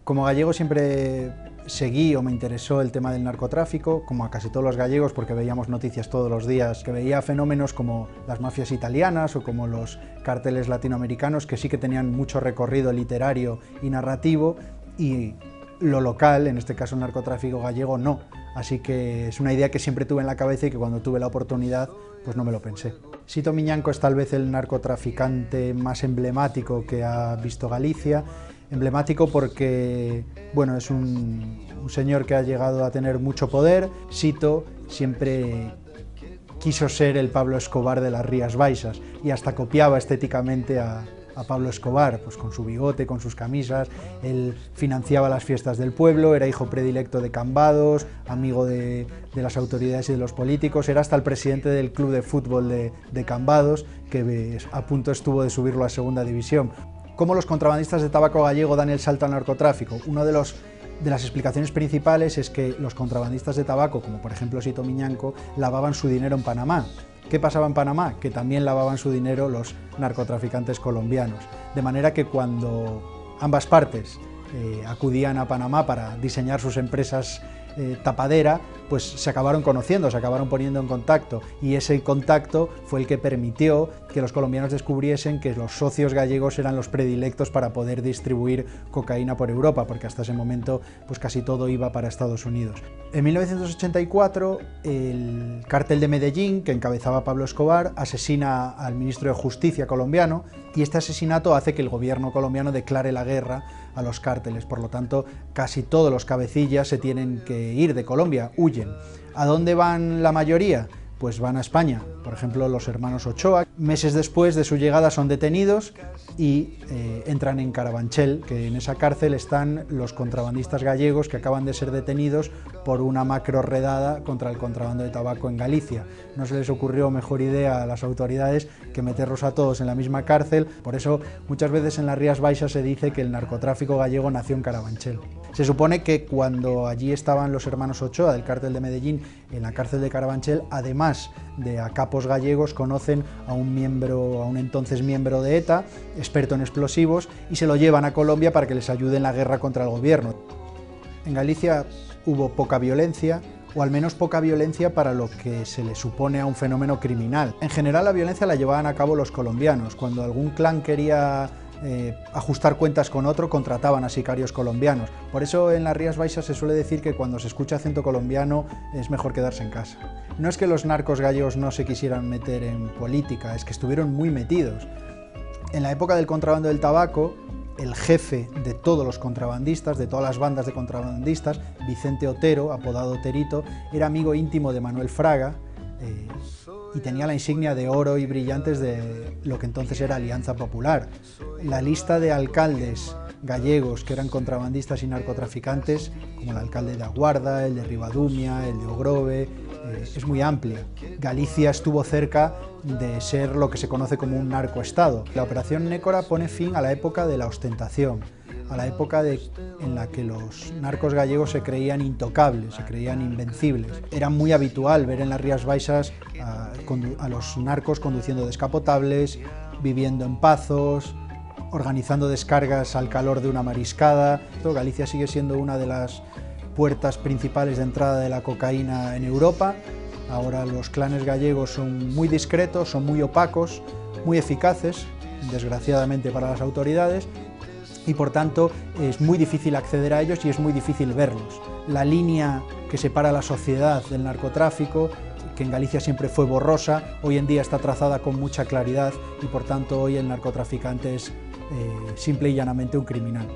Como gallego siempre seguí o me interesó el tema del narcotráfico, como a casi todos los gallegos, porque veíamos noticias todos los días, que veía fenómenos como las mafias italianas o como los cárteles latinoamericanos, que sí que tenían mucho recorrido literario y narrativo, y lo local, en este caso el narcotráfico gallego, no. Así que es una idea que siempre tuve en la cabeza y que cuando tuve la oportunidad, pues no me lo pensé. Sito Miñanco es tal vez el narcotraficante más emblemático que ha visto Galicia. Emblemático porque, bueno, es un señor que ha llegado a tener mucho poder. Sito siempre quiso ser el Pablo Escobar de las Rías Baixas y hasta copiaba estéticamente a Pablo Escobar, pues con su bigote, con sus camisas. Él financiaba las fiestas del pueblo, era hijo predilecto de Cambados, amigo de las autoridades y de los políticos, era hasta el presidente del club de fútbol de Cambados, que a punto estuvo de subirlo a segunda división. ¿Cómo los contrabandistas de tabaco gallego dan el salto al narcotráfico? Una de las explicaciones principales es que los contrabandistas de tabaco, como por ejemplo Sito Miñanco, lavaban su dinero en Panamá. ¿Qué pasaba en Panamá? Que también lavaban su dinero los narcotraficantes colombianos. De manera que cuando ambas partes acudían a Panamá para diseñar sus empresas tapadera, pues se acabaron conociendo, se acabaron poniendo en contacto, y ese contacto fue el que permitió que los colombianos descubriesen que los socios gallegos eran los predilectos para poder distribuir cocaína por Europa, porque hasta ese momento pues casi todo iba para Estados Unidos. En 1984 el cártel de Medellín, que encabezaba Pablo Escobar, asesina al ministro de Justicia colombiano, y este asesinato hace que el gobierno colombiano declare la guerra a los cárteles. Por lo tanto, casi todos los cabecillas se tienen que ir de Colombia, huyen. ¿A dónde van la mayoría? Pues van a España. Por ejemplo, los hermanos Ochoa. Meses después de su llegada son detenidos y entran en Carabanchel, que en esa cárcel están los contrabandistas gallegos que acaban de ser detenidos por una macro redada contra el contrabando de tabaco en Galicia. No se les ocurrió mejor idea a las autoridades que meterlos a todos en la misma cárcel. Por eso muchas veces en las Rías Baixas se dice que el narcotráfico gallego nació en Carabanchel. Se supone que cuando allí estaban los hermanos Ochoa del cártel de Medellín en la cárcel de Carabanchel, además de a capos gallegos, conocen a un entonces miembro de ETA, experto en explosivos, y se lo llevan a Colombia para que les ayude en la guerra contra el gobierno. En Galicia hubo poca violencia, o al menos poca violencia para lo que se le supone a un fenómeno criminal. En general la violencia la llevaban a cabo los colombianos. Cuando algún clan quería ajustar cuentas con otro, contrataban a sicarios colombianos. Por eso en las Rías Baixas se suele decir que cuando se escucha acento colombiano es mejor quedarse en casa. No es que los narcos gallegos no se quisieran meter en política, es que estuvieron muy metidos. En la época del contrabando del tabaco, el jefe de todos los contrabandistas, de todas las bandas de contrabandistas, Vicente Otero, apodado Oterito, era amigo íntimo de Manuel Fraga, y tenía la insignia de oro y brillantes de lo que entonces era Alianza Popular. La lista de alcaldes gallegos que eran contrabandistas y narcotraficantes, como el alcalde de Aguarda, el de Ribadumia, el de Ogrove, es muy amplia. Galicia estuvo cerca de ser lo que se conoce como un narcoestado. La Operación Nécora pone fin a la época de la ostentación, a la época en la que los narcos gallegos se creían intocables, se creían invencibles. Era muy habitual ver en las Rías Baixas a los narcos conduciendo descapotables, viviendo en pazos, organizando descargas al calor de una mariscada. Galicia sigue siendo una de las puertas principales de entrada de la cocaína en Europa. Ahora los clanes gallegos son muy discretos, son muy opacos, muy eficaces, desgraciadamente para las autoridades, y por tanto es muy difícil acceder a ellos y es muy difícil verlos. La línea que separa la sociedad del narcotráfico, que en Galicia siempre fue borrosa, hoy en día está trazada con mucha claridad, y por tanto hoy el narcotraficante es simple y llanamente un criminal.